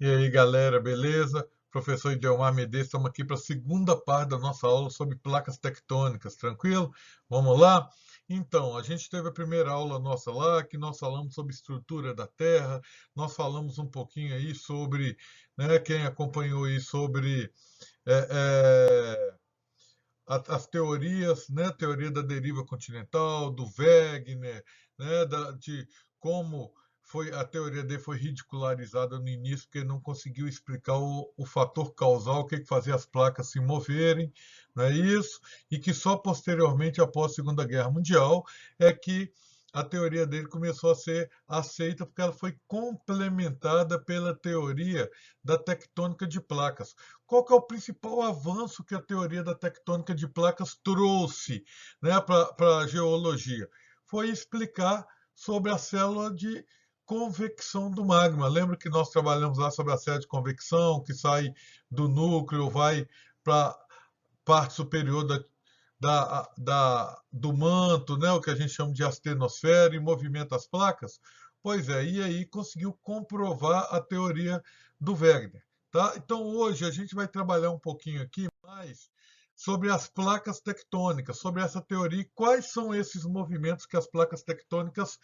E aí, galera, beleza? Professor Idelmar Medeiros, estamos aqui para a segunda parte da nossa aula sobre placas tectônicas, tranquilo? Vamos lá? Então, a gente teve a primeira aula nossa lá, que nós falamos sobre estrutura da Terra, nós falamos um pouquinho aí sobre, né, quem acompanhou aí sobre é, é, as teorias, né, teoria da deriva continental, do Wegener, né, de como foi a teoria dele foi ridicularizada no início porque não conseguiu explicar o fator causal, o que fazia as placas se moverem, não é isso? E que só posteriormente, após a Segunda Guerra Mundial, é que a teoria dele começou a ser aceita porque ela foi complementada pela teoria da tectônica de placas. Qual que é o principal avanço que a teoria da tectônica de placas trouxe, né, para a geologia? Foi explicar sobre a célula de convecção do magma. Lembra que nós trabalhamos lá sobre a célula de convecção, que sai do núcleo, vai para a parte superior do manto, né, o que a gente chama de astenosfera, e movimenta as placas? Pois é, e aí conseguiu comprovar a teoria do Wegener. Tá? Então hoje a gente vai trabalhar um pouquinho aqui mais sobre as placas tectônicas, sobre essa teoria e quais são esses movimentos que as placas tectônicas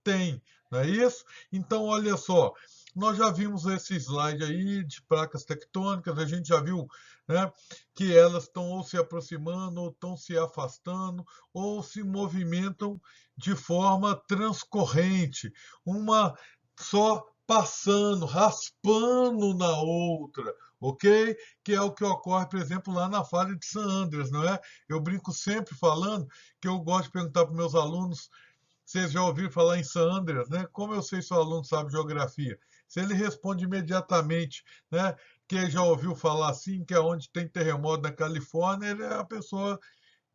têm, não é isso? Então, olha só, nós já vimos esse slide aí de placas tectônicas, a gente já viu, né, que elas estão ou se aproximando, ou estão se afastando, ou se movimentam de forma transcorrente, uma só passando, raspando na outra, ok? Que é o que ocorre, por exemplo, lá na falha de San Andreas, não é? Eu brinco sempre falando que eu gosto de perguntar para meus alunos, vocês já ouviram falar em San Andreas, né? Como eu sei se o aluno sabe geografia? Se ele responde imediatamente, né, que já ouviu falar assim, que é onde tem terremoto na Califórnia, ele é a pessoa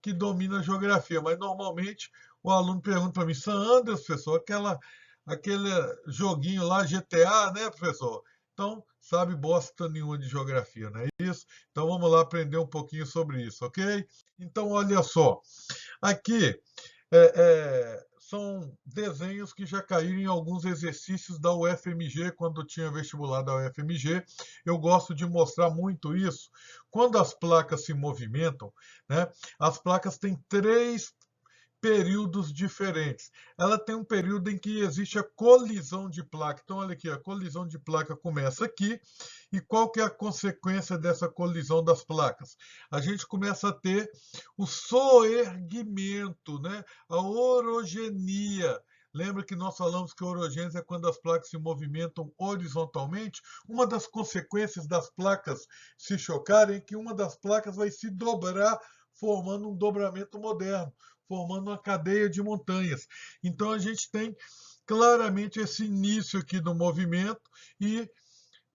que domina a geografia. Mas normalmente o aluno pergunta para mim, San Andreas, professor, aquele joguinho lá, GTA, né, professor? Então, sabe bosta nenhuma de geografia, não é isso? Então vamos lá aprender um pouquinho sobre isso, ok? Então, olha só, aqui são desenhos que já caíram em alguns exercícios da UFMG, quando tinha vestibular da UFMG. Eu gosto de mostrar muito isso. Quando as placas se movimentam, né, as placas têm três períodos diferentes. Ela tem um período em que existe a colisão de placa. Então, olha aqui, a colisão de placa começa aqui. E qual que é a consequência dessa colisão das placas? A gente começa a ter o soerguimento, né? A orogenia. Lembra que nós falamos que a orogênese é quando as placas se movimentam horizontalmente? Uma das consequências das placas se chocarem é que uma das placas vai se dobrar, formando um dobramento moderno, formando uma cadeia de montanhas. Então a gente tem claramente esse início aqui do movimento e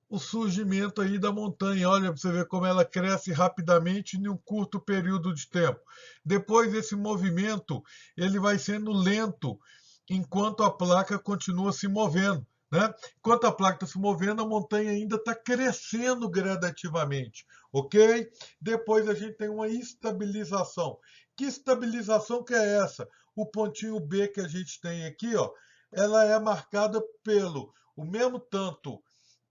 o surgimento aí da montanha. Olha, para você ver como ela cresce rapidamente em um curto período de tempo. Depois esse movimento ele vai sendo lento enquanto a placa continua se movendo. Né? Enquanto a placa está se movendo, a montanha ainda está crescendo gradativamente, ok? Depois a gente tem uma estabilização. Que estabilização que é essa? O pontinho B que a gente tem aqui, ó, ela é marcada pelo o mesmo tanto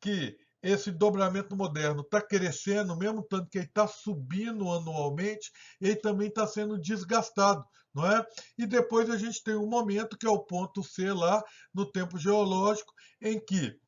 que esse dobramento moderno está crescendo, mesmo tanto que ele está subindo anualmente, ele também está sendo desgastado, não é? E depois a gente tem um momento que é o ponto C lá no tempo geológico, em que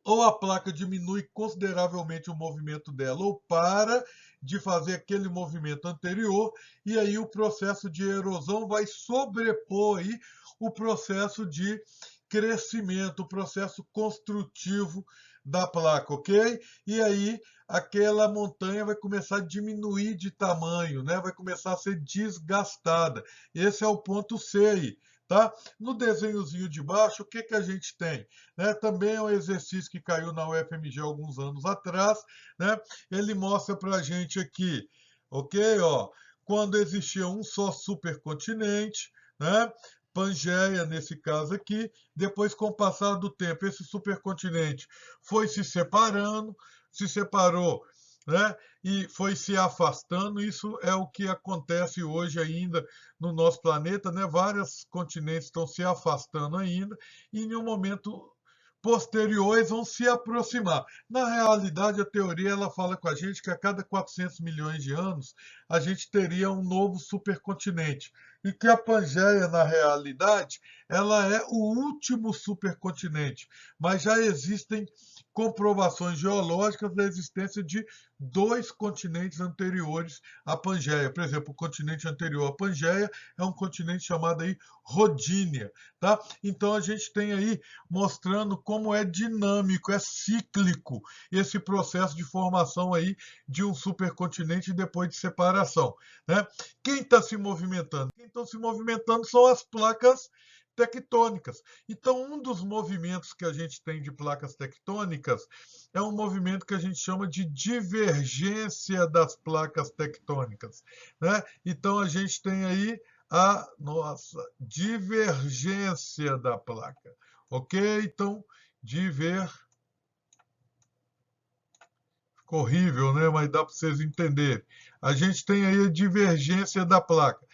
ou a placa diminui consideravelmente o movimento dela, ou para de fazer aquele movimento anterior, e aí o processo de erosão vai sobrepor aí o processo de crescimento, o processo construtivo da placa, ok? E aí aquela montanha vai começar a diminuir de tamanho, né? Vai começar a ser desgastada. Esse é o ponto C aí. Tá? No desenhozinho de baixo, o que, que a gente tem? Né? Também é um exercício que caiu na UFMG alguns anos atrás. Né? Ele mostra para a gente aqui, ok? Ó, quando existia um só supercontinente, né? Pangeia, nesse caso aqui, depois, com o passar do tempo, esse supercontinente foi se separando, se separou, né? E foi se afastando. Isso é o que acontece hoje ainda no nosso planeta, né? Vários continentes estão se afastando ainda, e em um momento posteriores vão se aproximar. Na realidade, a teoria ela fala com a gente que a cada 400 milhões de anos a gente teria um novo supercontinente. E que a Pangeia, na realidade, ela é o último supercontinente. Mas já existem comprovações geológicas da existência de dois continentes anteriores à Pangeia. Por exemplo, o continente anterior à Pangeia é um continente chamado aí Rodínia, tá? Então a gente tem aí mostrando como é dinâmico, é cíclico esse processo de formação aí de um supercontinente depois de separação, né? Quem está se movimentando? Quem está se movimentando são as placas tectônicas. Então, um dos movimentos que a gente tem de placas tectônicas é um movimento que a gente chama de divergência das placas tectônicas, né? Então, a gente tem aí a nossa divergência da placa, ok? Então, ficou horrível, né? Mas dá para vocês entenderem. A gente tem aí a divergência da placa.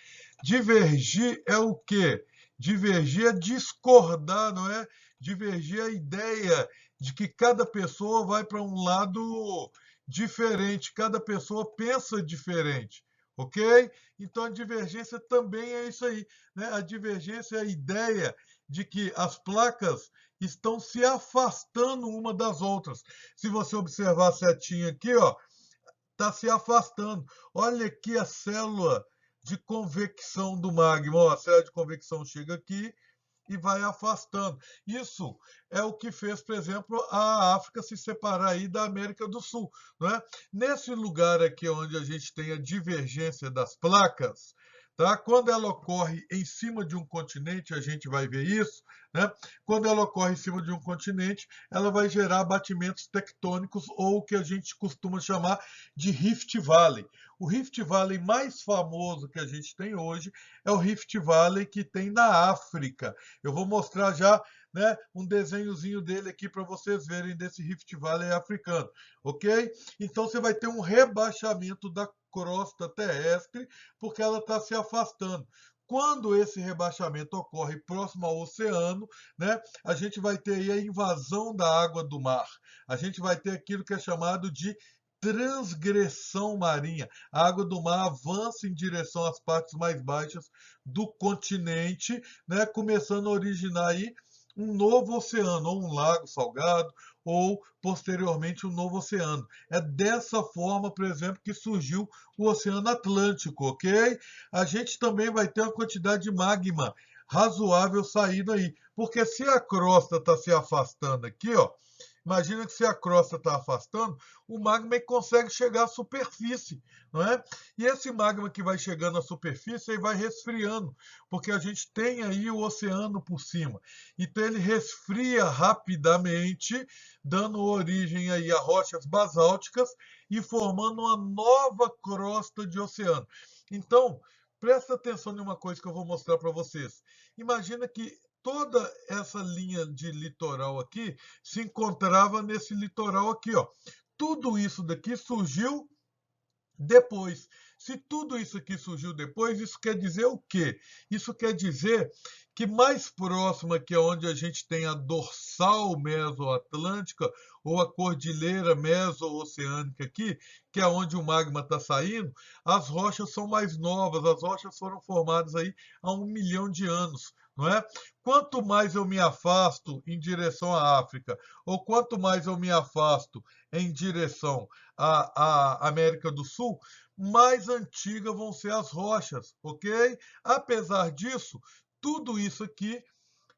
Divergir é o quê? Divergir é discordar, não é? Divergir é a ideia de que cada pessoa vai para um lado diferente, cada pessoa pensa diferente, ok? Então a divergência também é isso aí, né? A divergência é a ideia de que as placas estão se afastando uma das outras. Se você observar a setinha aqui, ó, está se afastando. Olha aqui a célula de convecção do magma. Ó, a célula de convecção chega aqui e vai afastando. Isso é o que fez, por exemplo, a África se separar aí da América do Sul, não é? Nesse lugar aqui onde a gente tem a divergência das placas, tá? Quando ela ocorre em cima de um continente, a gente vai ver isso, né? Quando ela ocorre em cima de um continente, ela vai gerar batimentos tectônicos ou o que a gente costuma chamar de Rift Valley. O Rift Valley mais famoso que a gente tem hoje é o Rift Valley que tem na África. Eu vou mostrar já, né, um desenhozinho dele aqui para vocês verem desse Rift Valley africano, ok? Então você vai ter um rebaixamento da crosta terrestre porque ela está se afastando. Quando esse rebaixamento ocorre próximo ao oceano, né, a gente vai ter aí a invasão da água do mar. A gente vai ter aquilo que é chamado de transgressão marinha. A água do mar avança em direção às partes mais baixas do continente, né, começando a originar aí um novo oceano, ou um lago salgado, ou posteriormente um novo oceano. É dessa forma, por exemplo, que surgiu o Oceano Atlântico, ok? A gente também vai ter uma quantidade de magma razoável saindo aí, porque se a crosta está se afastando aqui, ó, imagina que se a crosta está afastando, o magma consegue chegar à superfície, não é? E esse magma que vai chegando à superfície, ele vai resfriando, porque a gente tem aí o oceano por cima. Então ele resfria rapidamente, dando origem aí a rochas basálticas e formando uma nova crosta de oceano. Então, presta atenção em uma coisa que eu vou mostrar para vocês. Imagina que toda essa linha de litoral aqui se encontrava nesse litoral aqui, ó. Tudo isso daqui surgiu depois. Se tudo isso aqui surgiu depois, isso quer dizer o quê? Isso quer dizer que mais próximo aqui onde a gente tem a dorsal mesoatlântica ou a cordilheira meso-oceânica aqui, que é onde o magma está saindo, as rochas são mais novas, as rochas foram formadas aí há 1 milhão de anos. Não é? Quanto mais eu me afasto em direção à África, ou quanto mais eu me afasto em direção à América do Sul, mais antigas vão ser as rochas, ok? Apesar disso, tudo isso aqui,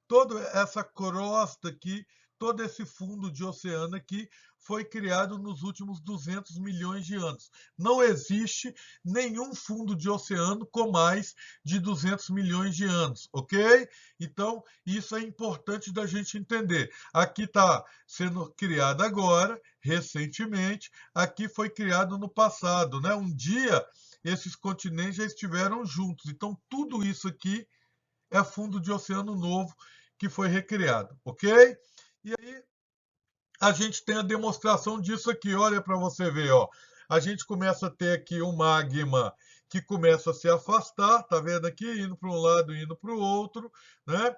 toda essa crosta aqui, todo esse fundo de oceano aqui foi criado nos últimos 200 milhões de anos. Não existe nenhum fundo de oceano com mais de 200 milhões de anos, ok? Então, isso é importante da gente entender. Aqui está sendo criado agora, recentemente, aqui foi criado no passado, né? Um dia esses continentes já estiveram juntos. Então, tudo isso aqui é fundo de oceano novo que foi recriado, ok? E aí a gente tem a demonstração disso aqui, olha para você ver, ó. A gente começa a ter aqui um magma que começa a se afastar, tá vendo aqui? Indo para um lado, indo para o outro, né?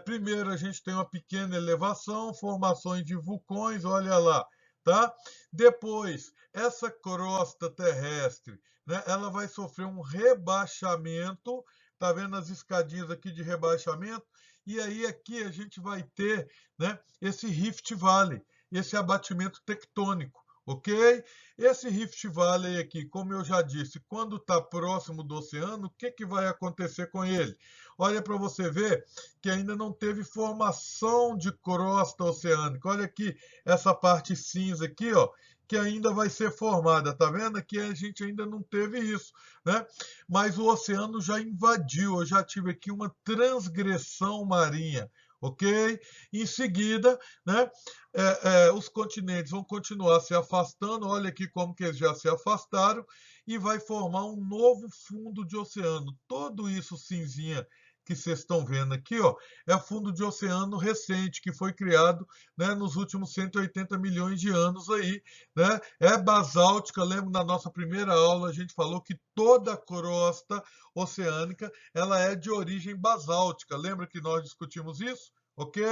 Primeiro a gente tem uma pequena elevação, formações de vulcões, olha lá, tá? Depois, essa crosta terrestre, né, ela vai sofrer um rebaixamento, tá vendo as escadinhas aqui de rebaixamento? E aí aqui a gente vai ter, né, esse Rift Valley, esse abatimento tectônico, ok? Esse Rift Valley aqui, como eu já disse, quando está próximo do oceano, o que, que vai acontecer com ele? Olha para você ver que ainda não teve formação de crosta oceânica. Olha aqui essa parte cinza aqui, ó, que ainda vai ser formada. Tá vendo? Aqui a gente ainda não teve isso, né? Mas o oceano já invadiu. Eu já tive aqui uma transgressão marinha, ok? Em seguida, né? Os continentes vão continuar se afastando. Olha aqui como que eles já se afastaram e vai formar um novo fundo de oceano. Tudo isso cinzinha que vocês estão vendo aqui, ó, é fundo de oceano recente que foi criado, né, nos últimos 180 milhões de anos aí, né? É basáltica. Lembra na nossa primeira aula a gente falou que toda a crosta oceânica ela é de origem basáltica. Lembra que nós discutimos isso? Ok?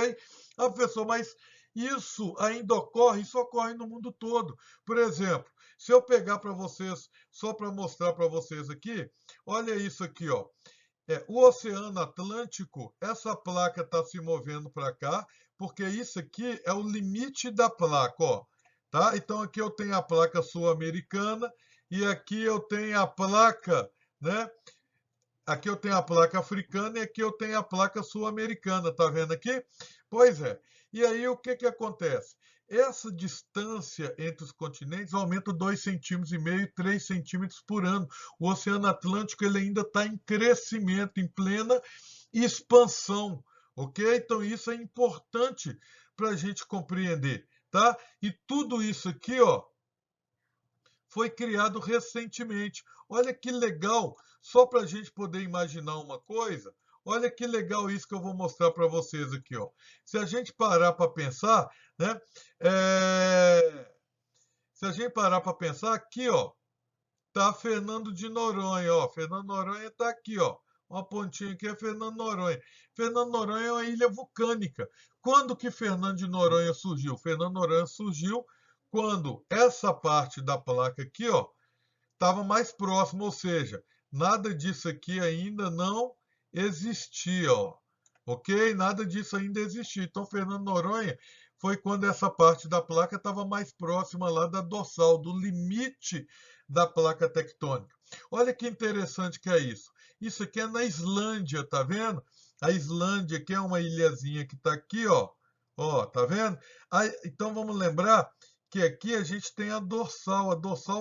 Ah, professor, mas isso ainda ocorre, isso ocorre no mundo todo. Por exemplo, se eu pegar para vocês, só para mostrar para vocês aqui, olha isso aqui, ó. O Oceano Atlântico, essa placa está se movendo para cá, porque isso aqui é o limite da placa, ó. Tá? Então aqui eu tenho a placa sul-americana e aqui eu tenho a placa, né? Aqui eu tenho a placa africana e aqui eu tenho a placa sul-americana, tá vendo aqui? Pois é. E aí o que que acontece? Essa distância entre os continentes aumenta 2,5 cm, 3 centímetros por ano. O Oceano Atlântico ele ainda está em crescimento, em plena expansão, ok? Então isso é importante para a gente compreender, tá? E tudo isso aqui, ó, foi criado recentemente. Olha que legal, só para a gente poder imaginar uma coisa. Olha que legal isso que eu vou mostrar para vocês aqui, ó. Se a gente parar para pensar, né? Se a gente parar para pensar aqui, ó, tá Fernando de Noronha, ó. Fernando Noronha está aqui, ó. Uma pontinha aqui é Fernando Noronha. Fernando Noronha é uma ilha vulcânica. Quando que Fernando de Noronha surgiu? Fernando Noronha surgiu quando essa parte da placa aqui, ó, estava mais próximo, ou seja, nada disso aqui ainda não existia, ó. Ok? Nada disso ainda existia. Então, Fernando Noronha foi quando essa parte da placa estava mais próxima lá da dorsal, do limite da placa tectônica. Olha que interessante que é isso. Isso aqui é na Islândia, tá vendo? A Islândia, que é uma ilhazinha que está aqui, ó. Ó, tá vendo? Aí, então vamos lembrar que aqui a gente tem a dorsal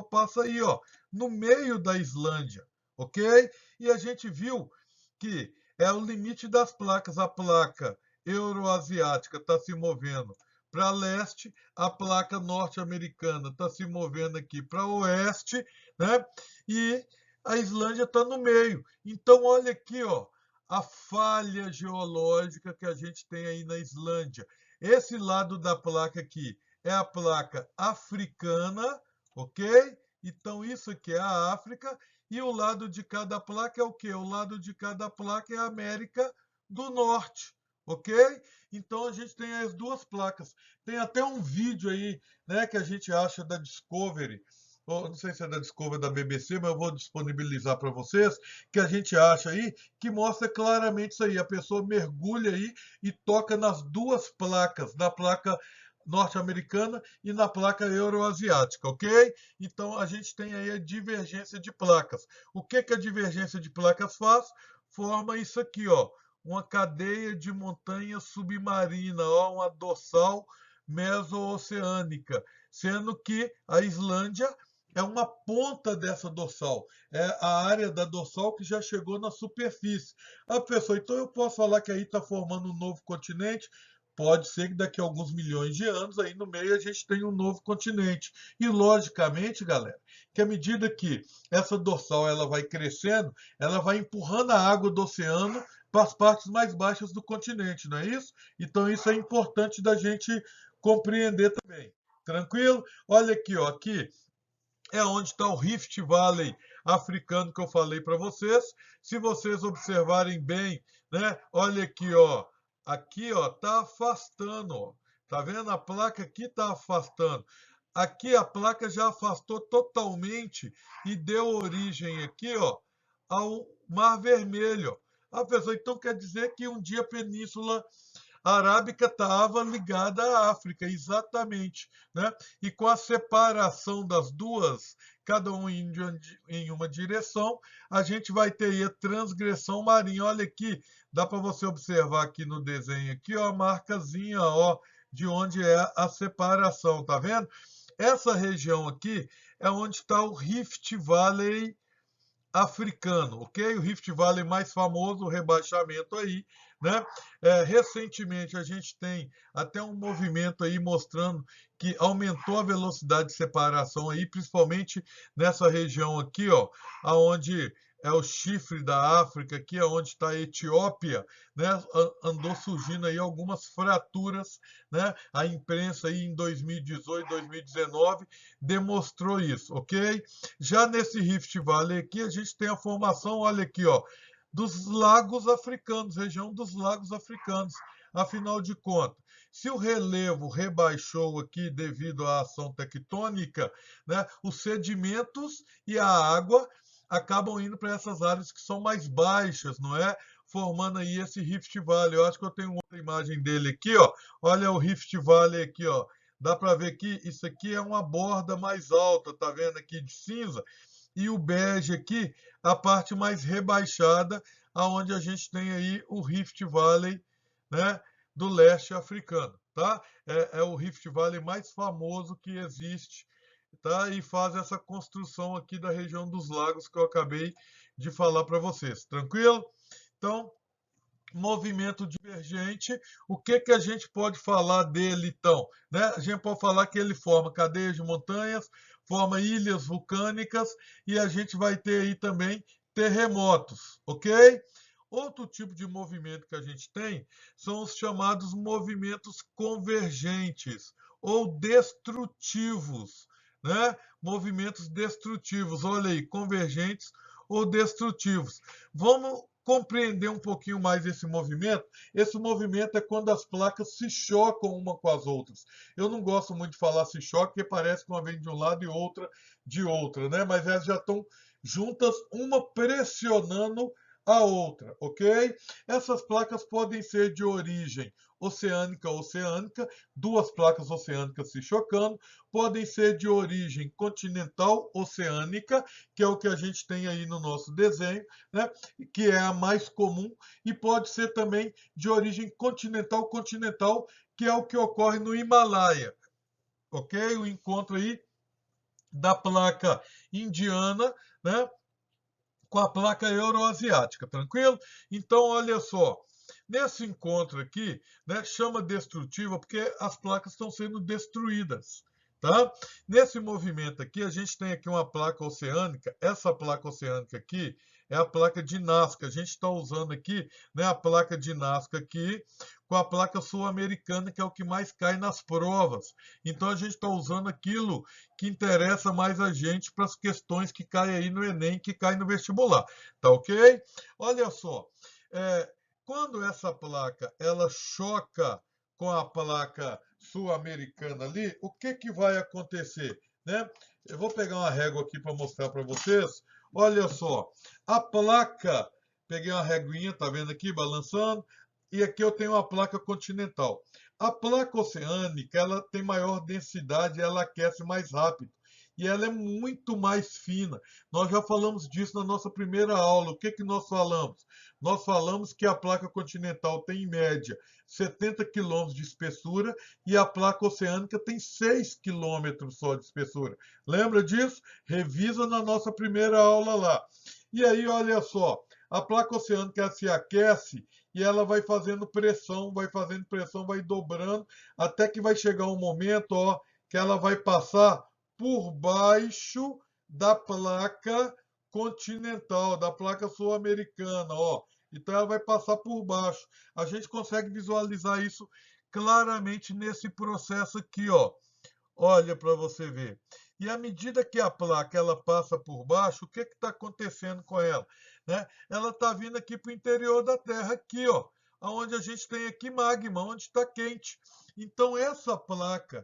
passa aí, ó, no meio da Islândia, ok? E a gente viu que é o limite das placas. A placa euroasiática está se movendo para leste, a placa norte-americana está se movendo aqui para oeste, né? E a Islândia está no meio. Então, olha aqui, ó, a falha geológica que a gente tem aí na Islândia. Esse lado da placa aqui é a placa africana, ok? Então, isso aqui é a África. E o lado de cada placa é o quê? O lado de cada placa é a América do Norte, ok? Então, a gente tem as duas placas. Tem até um vídeo aí, né, que a gente acha da Discovery, ou não sei se é da Discovery da BBC, mas eu vou disponibilizar para vocês, que a gente acha aí, que mostra claramente isso aí. A pessoa mergulha aí e toca nas duas placas, na placa norte-americana e na placa euroasiática, ok? Então a gente tem aí a divergência de placas. O que que a divergência de placas faz? Forma isso aqui, ó, uma cadeia de montanha submarina, ó, uma dorsal meso-oceânica, sendo que a Islândia é uma ponta dessa dorsal, é a área da dorsal que já chegou na superfície. Ah, professor, então eu posso falar que aí está formando um novo continente? Pode ser que daqui a alguns milhões de anos, aí no meio, a gente tenha um novo continente. E, logicamente, galera, que à medida que essa dorsal ela vai crescendo, ela vai empurrando a água do oceano para as partes mais baixas do continente, não é isso? Então, isso é importante da gente compreender também. Tranquilo? Olha aqui, ó, aqui é onde está o Rift Valley africano que eu falei para vocês. Se vocês observarem bem, né? Olha aqui, ó, tá afastando, ó. Tá vendo? A placa aqui tá afastando. Aqui a placa já afastou totalmente e deu origem aqui, ó, ao Mar Vermelho. Ah, pessoal, então quer dizer que um dia a Península Arábica estava ligada à África, exatamente, né? E com a separação das duas, cada um em uma direção, a gente vai ter aí a transgressão marinha. Olha aqui, dá para você observar aqui no desenho aqui, ó, a marcazinha, ó, de onde é a separação, tá vendo? Essa região aqui é onde está o Rift Valley africano, ok? O Rift Valley mais famoso, o rebaixamento aí, né? Recentemente a gente tem até um movimento aí mostrando que aumentou a velocidade de separação aí, principalmente nessa região aqui, ó, aonde é o chifre da África, aqui é onde está a Etiópia, né? Andou surgindo aí algumas fraturas, né? A imprensa aí em 2018, 2019 demonstrou isso, ok? Já nesse Rift Valley aqui, a gente tem a formação, olha aqui, ó, dos lagos africanos, região dos lagos africanos. Afinal de contas, se o relevo rebaixou aqui devido à ação tectônica, né, os sedimentos e a água acabam indo para essas áreas que são mais baixas, não é? Formando aí esse Rift Valley. Eu acho que eu tenho outra imagem dele aqui, ó. Olha o Rift Valley aqui, ó. Dá para ver que isso aqui é uma borda mais alta, tá vendo aqui de cinza? E o bege aqui, a parte mais rebaixada, aonde a gente tem aí o Rift Valley, né, do leste africano, tá? É o Rift Valley mais famoso que existe, tá? E faz essa construção aqui da região dos lagos que eu acabei de falar para vocês, tranquilo? Então, movimento divergente, o que que a gente pode falar dele então? Né? A gente pode falar que ele forma cadeias de montanhas, forma ilhas vulcânicas e a gente vai ter aí também terremotos, ok? Outro tipo de movimento que a gente tem são os chamados movimentos convergentes ou destrutivos, né? Movimentos destrutivos, olha aí, convergentes ou destrutivos. Vamos compreender um pouquinho mais esse movimento. Esse movimento é quando as placas se chocam uma com as outras. Eu não gosto muito de falar se choca, porque parece que uma vem de um lado e outra de outra, né? Mas elas já estão juntas, uma pressionando a outra, ok? Essas placas podem ser de origem oceânica, duas placas oceânicas se chocando, podem ser de origem continental oceânica, que é o que a gente tem aí no nosso desenho, né? Que é a mais comum, e pode ser também de origem continental, que é o que ocorre no Himalaia, ok? O encontro aí da placa indiana, né, com a placa euroasiática, tranquilo? Então, olha só, nesse encontro aqui, né, chama destrutiva porque as placas estão sendo destruídas, tá? Nesse movimento aqui, a gente tem aqui uma placa oceânica. Essa placa oceânica aqui é a placa de Nazca. A gente está usando aqui, né, a placa de Nazca aqui com a placa sul-americana, que é o que mais cai nas provas. Então, a gente está usando aquilo que interessa mais a gente para as questões que caem aí no Enem, que caem no vestibular. Tá ok? Olha só, quando essa placa ela choca com a placa sul-americana ali, o que que vai acontecer, né? Eu vou pegar uma régua aqui para mostrar para vocês. Olha só, a placa, peguei uma reguinha, tá vendo aqui, balançando, e aqui eu tenho uma placa continental. A placa oceânica, ela tem maior densidade, ela aquece mais rápido. E ela é muito mais fina. Nós já falamos disso na nossa primeira aula. O que que nós falamos? Nós falamos que a placa continental tem, em média, 70 quilômetros de espessura e a placa oceânica tem 6 quilômetros só de espessura. Lembra disso? Revisa na nossa primeira aula lá. E aí, olha só, a placa oceânica se aquece e ela vai fazendo pressão, vai dobrando, até que vai chegar um momento, ó, que ela vai passar por baixo da placa continental, da placa sul-americana, ó. Então ela vai passar por baixo. A gente consegue visualizar isso claramente nesse processo aqui, ó. Olha para você ver. E à medida que a placa ela passa por baixo, o que está acontecendo com ela? Né? Ela está vindo aqui para o interior da Terra, aqui, ó, onde a gente tem aqui magma, onde está quente. Então, essa placa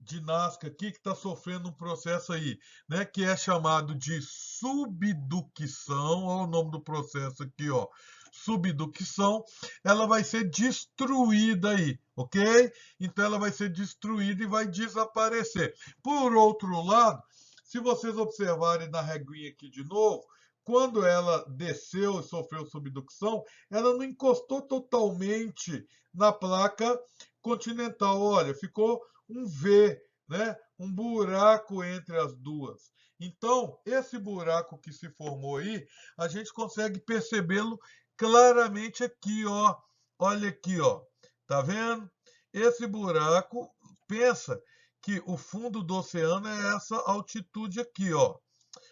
de Nazca aqui que está sofrendo um processo aí, né, que é chamado de subducção, olha o nome do processo aqui, ó, subducção, ela vai ser destruída aí, ok? Então ela vai ser destruída e vai desaparecer. Por outro lado, se vocês observarem na reguinha aqui de novo, quando ela desceu e sofreu subducção, ela não encostou totalmente na placa continental. Olha, ficou um V, né? Um buraco entre as duas. Então, esse buraco que se formou aí, a gente consegue percebê-lo claramente aqui, ó. Olha aqui, ó. Tá vendo? Esse buraco, pensa que o fundo do oceano é essa altitude aqui, ó.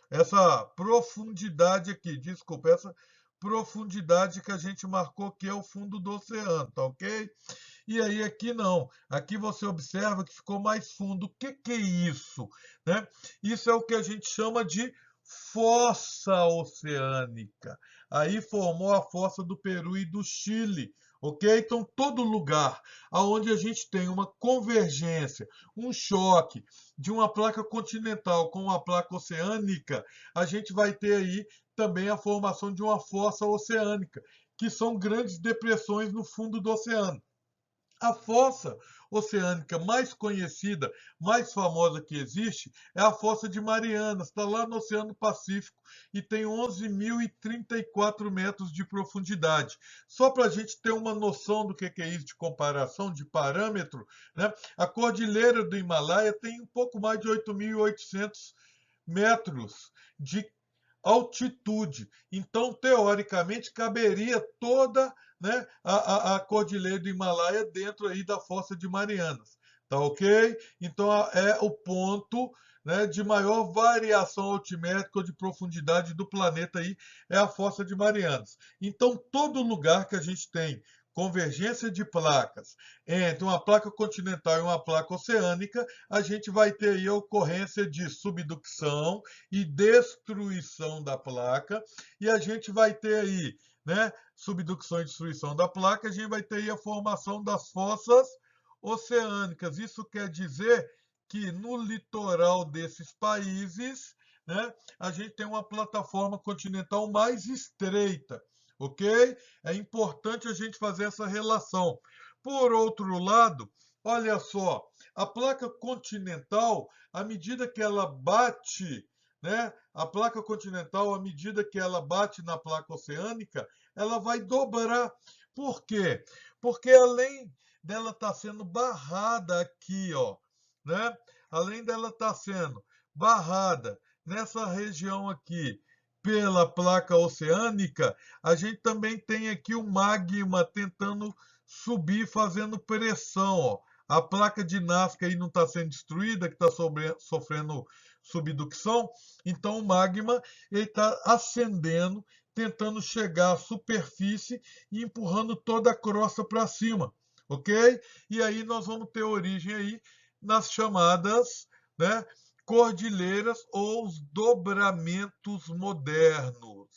Essa profundidade aqui, desculpa, essa profundidade que a gente marcou que é o fundo do oceano, tá ok? E aí aqui não. Aqui você observa que ficou mais fundo. O que é isso? Né? Isso é o que a gente chama de fossa oceânica. Aí formou a fossa do Peru e do Chile. Ok? Então, todo lugar onde a gente tem uma convergência, um choque de uma placa continental com uma placa oceânica, a gente vai ter aí também a formação de uma fossa oceânica, que são grandes depressões no fundo do oceano. A fossa oceânica mais conhecida, mais famosa que existe, é a Fossa de Marianas, está lá no Oceano Pacífico e tem 11.034 metros de profundidade. Só para a gente ter uma noção do que é isso de comparação, de parâmetro, né? A Cordilheira do Himalaia tem um pouco mais de 8.800 metros de altitude. Então, teoricamente, caberia toda, né, a Cordilheira do Himalaia dentro aí da Fossa de Marianas. Tá ok? Então, é o ponto, né, de maior variação altimétrica ou de profundidade do planeta aí, é a Fossa de Marianas. Então, todo lugar que a gente tem convergência de placas entre uma placa continental e uma placa oceânica, a gente vai ter aí a ocorrência de subducção e destruição da placa, e a gente vai ter aí, né, subducção e destruição da placa, a gente vai ter aí a formação das fossas oceânicas. Isso quer dizer que no litoral desses países, né, a gente tem uma plataforma continental mais estreita, ok? É importante a gente fazer essa relação. Por outro lado, olha só, a placa continental, à medida que ela bate, né, a placa continental, à medida que ela bate na placa oceânica, ela vai dobrar. Por quê? Porque além dela estar sendo barrada aqui, ó, né? Além dela estar sendo barrada nessa região aqui pela placa oceânica, a gente também tem aqui o magma tentando subir, fazendo pressão, ó. A placa de Nazca aí não está sendo destruída, que está sofrendo subducção, então o magma está ascendendo, tentando chegar à superfície e empurrando toda a crosta para cima, ok? E aí nós vamos ter origem aí nas chamadas, né, cordilheiras ou os dobramentos modernos.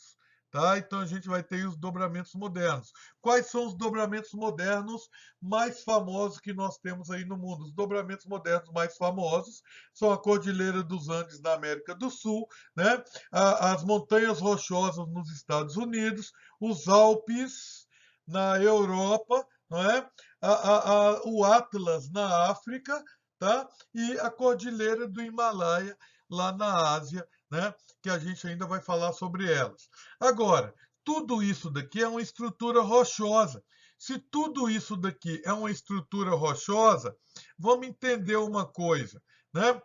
Tá? Então a gente vai ter os dobramentos modernos. Quais são os dobramentos modernos mais famosos que nós temos aí no mundo? Os dobramentos modernos mais famosos são a Cordilheira dos Andes na América do Sul, né? As montanhas rochosas nos Estados Unidos, os Alpes na Europa, não é? O Atlas na África, tá? E a Cordilheira do Himalaia lá na Ásia, né? Que a gente ainda vai falar sobre elas. Agora, tudo isso daqui é uma estrutura rochosa. Se tudo isso daqui é uma estrutura rochosa, vamos entender uma coisa, né?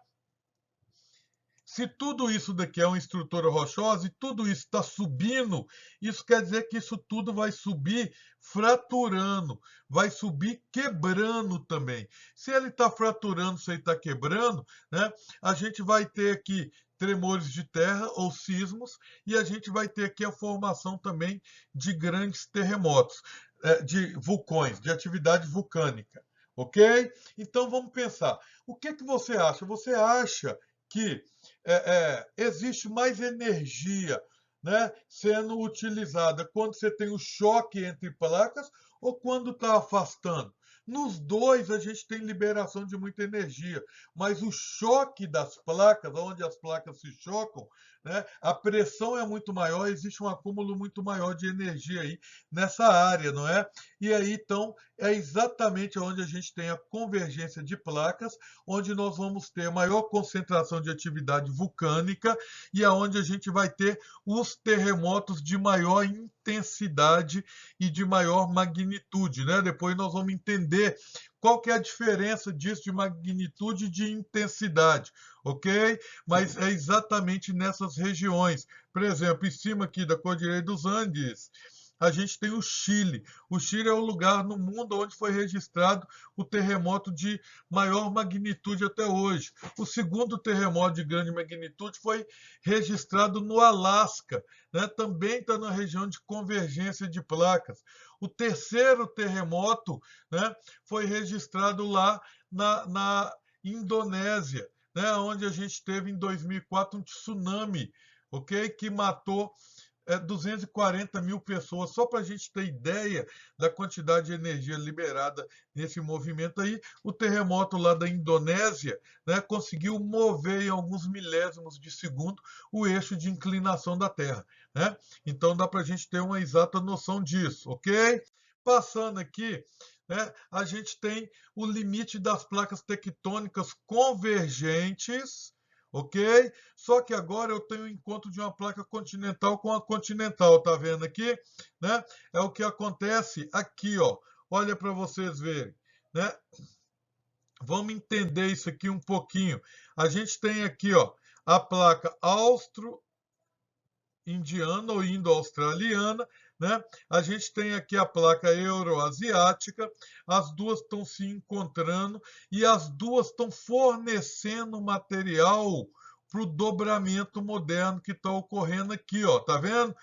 Se tudo isso daqui é uma estrutura rochosa e tudo isso está subindo, isso quer dizer que isso tudo vai subir fraturando, vai subir quebrando também. Se ele está fraturando, se ele está quebrando, né, a gente vai ter aqui tremores de terra ou sismos e a gente vai ter aqui a formação também de grandes terremotos, de vulcões, de atividade vulcânica. Ok? Então vamos pensar. O que você acha? Você acha que existe mais energia, né, sendo utilizada quando você tem o choque entre placas ou quando está afastando. Nos dois, a gente tem liberação de muita energia, mas o choque das placas, onde as placas se chocam, né, a pressão é muito maior, existe um acúmulo muito maior de energia aí nessa área, não é? E aí, então, é exatamente onde a gente tem a convergência de placas, onde nós vamos ter maior concentração de atividade vulcânica e aonde a gente vai ter os terremotos de maior intensidade e de maior magnitude, né? Depois nós vamos entender qual que é a diferença disso de magnitude e de intensidade, ok? Mas é exatamente nessas regiões. Por exemplo, em cima aqui da Cordilheira dos Andes, a gente tem o Chile. O Chile é o lugar no mundo onde foi registrado o terremoto de maior magnitude até hoje. O segundo terremoto de grande magnitude foi registrado no Alasca, né? Também está na região de convergência de placas. O terceiro terremoto, né, foi registrado lá na Indonésia, né, onde a gente teve em 2004 um tsunami, ok, que matou 240 mil pessoas, só para a gente ter ideia da quantidade de energia liberada nesse movimento aí. O terremoto lá da Indonésia, né, conseguiu mover em alguns milésimos de segundo o eixo de inclinação da Terra, né? Então dá para a gente ter uma exata noção disso, ok? Passando aqui, né, a gente tem o limite das placas tectônicas convergentes, ok? Só que agora eu tenho o encontro de uma placa continental com a continental, tá vendo aqui? Né? É o que acontece aqui, ó. Olha para vocês verem, né? Vamos entender isso aqui um pouquinho. A gente tem aqui, ó, a placa austro-indiana ou indo-australiana, né? A gente tem aqui a placa euroasiática, as duas estão se encontrando e as duas estão fornecendo material para o dobramento moderno que está ocorrendo aqui, ó, tá vendo?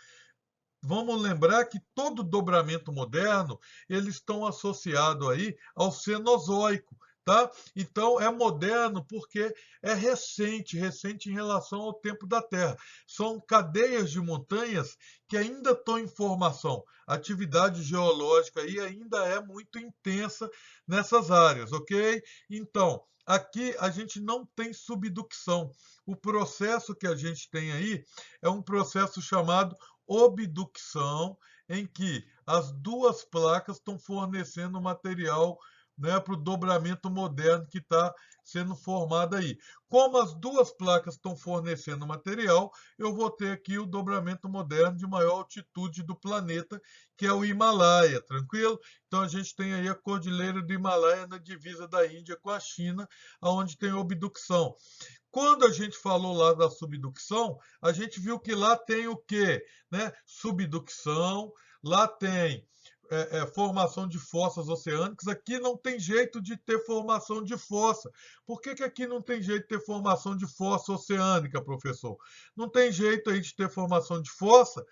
Vamos lembrar que todo dobramento moderno eles estão associados aí ao Cenozoico, tá? Então é moderno porque é recente, recente em relação ao tempo da Terra. São cadeias de montanhas que ainda estão em formação. A atividade geológica aí ainda é muito intensa nessas áreas, ok? Então aqui a gente não tem subducção. O processo que a gente tem aí é um processo chamado obducção, em que as duas placas estão fornecendo material, né, para o dobramento moderno que está sendo formado aí. Como as duas placas estão fornecendo material, eu vou ter aqui o dobramento moderno de maior altitude do planeta, que é o Himalaia, tranquilo? Então a gente tem aí a Cordilheira do Himalaia na divisa da Índia com a China, onde tem obdução. Quando a gente falou lá da subducção, a gente viu que lá tem o quê? Né? Subducção, lá tem formação de fossas oceânicas. Aqui não tem jeito de ter formação de fossa. Por que, que aqui não tem jeito de ter formação de fossa oceânica, professor? Não tem jeito aí de ter formação de fossa,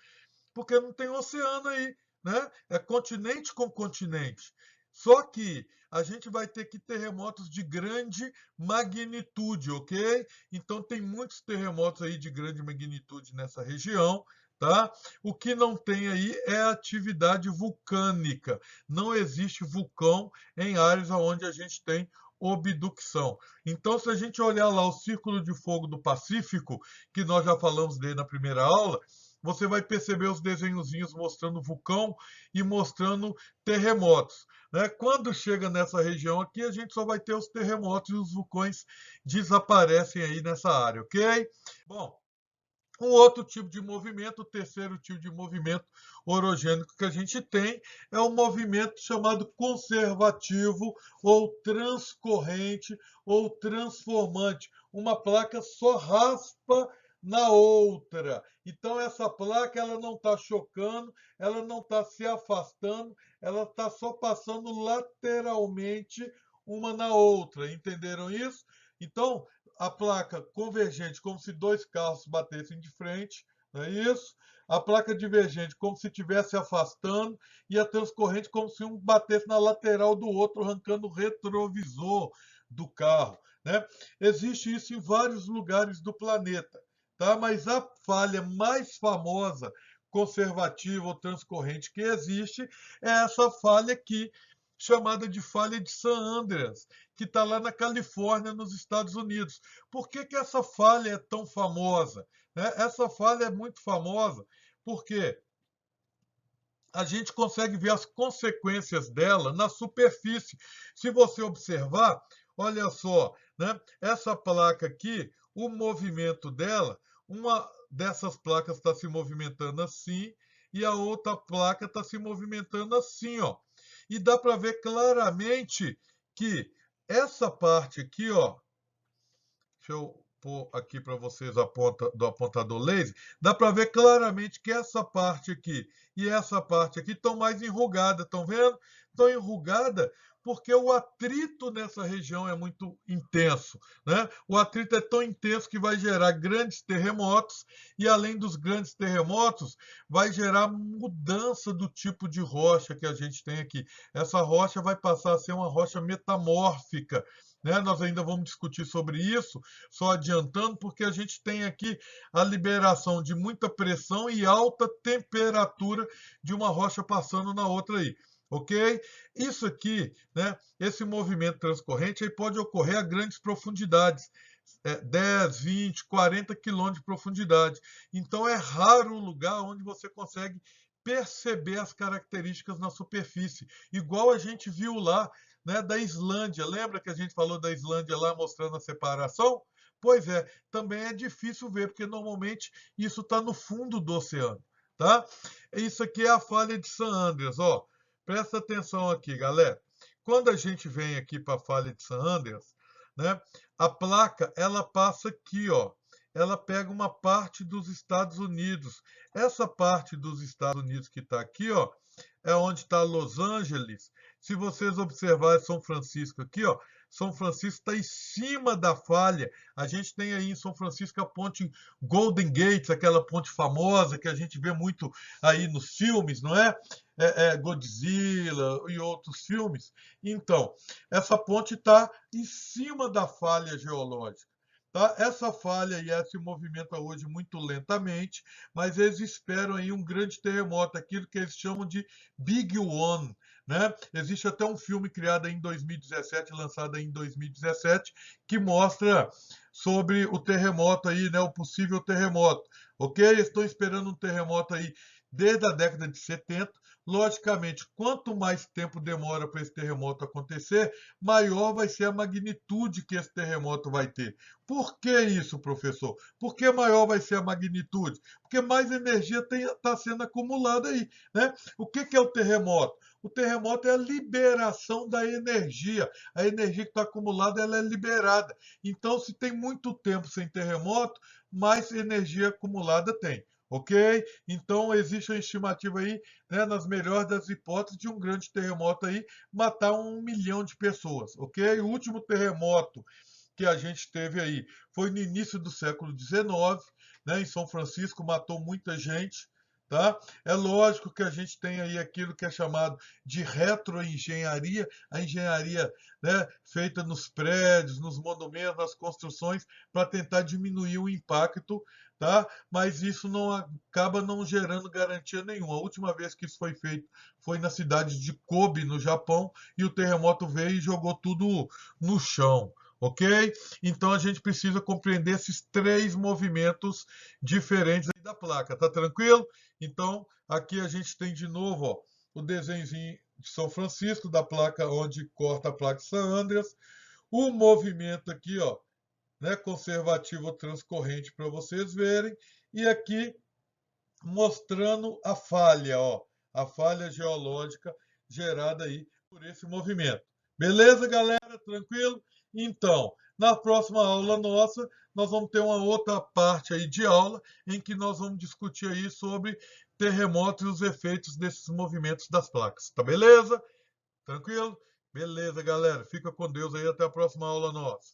porque não tem oceano aí, né? É continente com continente. Só que a gente vai ter que terremotos de grande magnitude, ok? Então tem muitos terremotos aí de grande magnitude nessa região, tá? O que não tem aí é atividade vulcânica. Não existe vulcão em áreas onde a gente tem obducção. Então, se a gente olhar lá o Círculo de Fogo do Pacífico, que nós já falamos dele na primeira aula, você vai perceber os desenhozinhos mostrando vulcão e mostrando terremotos, né? Quando chega nessa região aqui, a gente só vai ter os terremotos e os vulcões desaparecem aí nessa área, ok? Bom, um outro tipo de movimento, o terceiro tipo de movimento orogênico que a gente tem é um movimento chamado conservativo ou transcorrente ou transformante. Uma placa só raspa na outra. Então essa placa ela não está chocando, ela não está se afastando, ela está só passando lateralmente uma na outra. Entenderam isso? Então a placa convergente, como se dois carros batessem de frente, não é isso? A placa divergente, como se estivesse afastando, e a transcorrente, como se um batesse na lateral do outro, arrancando o retrovisor do carro. né? Existe isso em vários lugares do planeta, tá? Mas a falha mais famosa, conservativa ou transcorrente que existe é essa falha aqui, chamada de falha de San Andreas, que está lá na Califórnia, nos Estados Unidos. Por que que essa falha é tão famosa, né? Essa falha é muito famosa porque a gente consegue ver as consequências dela na superfície. Se você observar, olha só, né? Essa placa aqui, o movimento dela, uma dessas placas está se movimentando assim e a outra placa está se movimentando assim, ó. E dá para ver claramente que essa parte aqui, ó, deixa eu pôr aqui para vocês a ponta do apontador laser, dá para ver claramente que essa parte aqui e essa parte aqui estão mais enrugadas, estão vendo? Estão enrugadas porque o atrito nessa região é muito intenso, né? O atrito é tão intenso que vai gerar grandes terremotos e, além dos grandes terremotos, vai gerar mudança do tipo de rocha que a gente tem aqui. Essa rocha vai passar a ser uma rocha metamórfica, né? Nós ainda vamos discutir sobre isso, só adiantando, porque a gente tem aqui a liberação de muita pressão e alta temperatura de uma rocha passando na outra aí. Ok? Isso aqui, né? Esse movimento transcorrente aí pode ocorrer a grandes profundidades, 10, 20, 40 quilômetros de profundidade. Então é raro o lugar onde você consegue perceber as características na superfície, igual a gente viu lá, né, da Islândia. Lembra que a gente falou da Islândia lá mostrando a separação? Pois é, também é difícil ver, porque normalmente isso está no fundo do oceano, tá? Isso aqui é a falha de San Andreas, ó. Presta atenção aqui, galera. Quando a gente vem aqui para a falha de San Andreas, né, a placa ela passa aqui, ó. Ela pega uma parte dos Estados Unidos. Essa parte dos Estados Unidos que está aqui, ó, é onde está Los Angeles. Se vocês observarem São Francisco aqui, ó, São Francisco está em cima da falha. A gente tem aí em São Francisco a ponte Golden Gate, aquela ponte famosa que a gente vê muito aí nos filmes, não é? Godzilla e outros filmes. Então, essa ponte está em cima da falha geológica. Tá? Essa falha e ela se movimenta hoje muito lentamente, mas eles esperam aí um grande terremoto, aquilo que eles chamam de Big One, né? Existe até um filme criado em 2017, lançado em 2017, que mostra sobre o terremoto aí, né? O possível terremoto, ok? Estou esperando um terremoto aí desde a década de 70. Logicamente, quanto mais tempo demora para esse terremoto acontecer, maior vai ser a magnitude que esse terremoto vai ter. Por que isso, professor? Por que maior vai ser a magnitude? Porque mais energia está sendo acumulada aí, né? O que é o terremoto? O terremoto é a liberação da energia. A energia que está acumulada ela é liberada. Então, se tem muito tempo sem terremoto, mais energia acumulada tem. Ok? Então, existe uma estimativa aí, né, nas melhores das hipóteses, de um grande terremoto aí matar 1 milhão de pessoas. Ok? O último terremoto que a gente teve aí foi no início do século XIX, né, em São Francisco, matou muita gente. Tá? É lógico que a gente tem aí aquilo que é chamado de retroengenharia, a engenharia, né, feita nos prédios, nos monumentos, nas construções, para tentar diminuir o impacto, tá? Mas isso não acaba não gerando garantia nenhuma. A última vez que isso foi feito foi na cidade de Kobe, no Japão, e o terremoto veio e jogou tudo no chão. Ok? Então a gente precisa compreender esses três movimentos diferentes aí da placa. Tá tranquilo? Então aqui a gente tem de novo, ó, o desenhozinho de São Francisco, da placa onde corta a placa de San Andreas. O movimento aqui, ó, né, conservativo transcorrente para vocês verem. E aqui mostrando a falha, ó, a falha geológica gerada aí por esse movimento. Beleza, galera? Tranquilo? Então, na próxima aula nossa, nós vamos ter uma outra parte aí de aula em que nós vamos discutir aí sobre terremotos e os efeitos desses movimentos das placas. Tá beleza? Tranquilo? Beleza, galera. Fica com Deus aí. Até a próxima aula nossa.